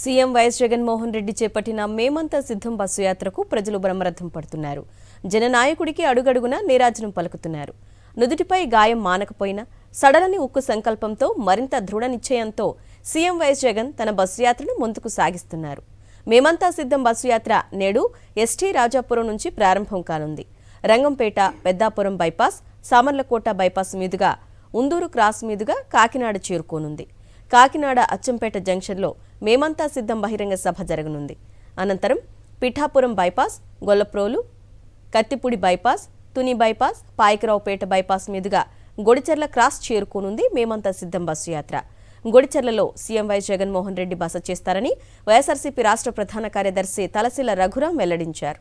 CM YS Jaganmohan Reddy చేపట్టిన మేమంతా సిద్ధం బస్సు యాత్రకు ప్రజలు బ్రహ్మరథం పడుతున్నారు. జననాయకుడికి అడుగడుగునా నీరాజనం పలుకుతున్నారు. నుదుటిపై గాయం మానకపోయినా సడలని ఉక్కు సంకల్పంతో మరింత దృఢ నిశ్చయంతో సీఎం వైఎస్ జగన్ తన బస్సు యాత్రను ముందుకు సాగిస్తున్నారు. మేమంతా సిద్ధం బస్సు యాత్ర నేడు ఎస్టీ రాజాపురం నుంచి ప్రారంభం కానుంది. రంగంపేట, పెద్దాపురం బైపాస్, సామర్లకోట బైపాస్ మీదుగా ఉందూరు క్రాస్ మీదుగా కాకినాడ చేరుకోనుంది. కాకినాడ అచ్చంపేట జంక్షన్లో మేమంతా సిద్ధం బహిరంగ సభ జరగనుంది. అనంతరం Pithapuram bypass, Gollaprolu, Kathipudi bypass, Tuni bypass, Payakaraopeta bypass మీదుగా గొడిచెర్ల క్రాస్ చేరుకోనుంది మేమంతా సిద్ధం బస్సు యాత్ర. గొడిచెర్లలో సీఎం వైఎస్ జగన్మోహన్ రెడ్డి బస చేస్తారని వైఎస్ఆర్సీపీ రాష్ట్ర ప్రధాన కార్యదర్శి తలశీల రఘురాం వెల్లడించారు.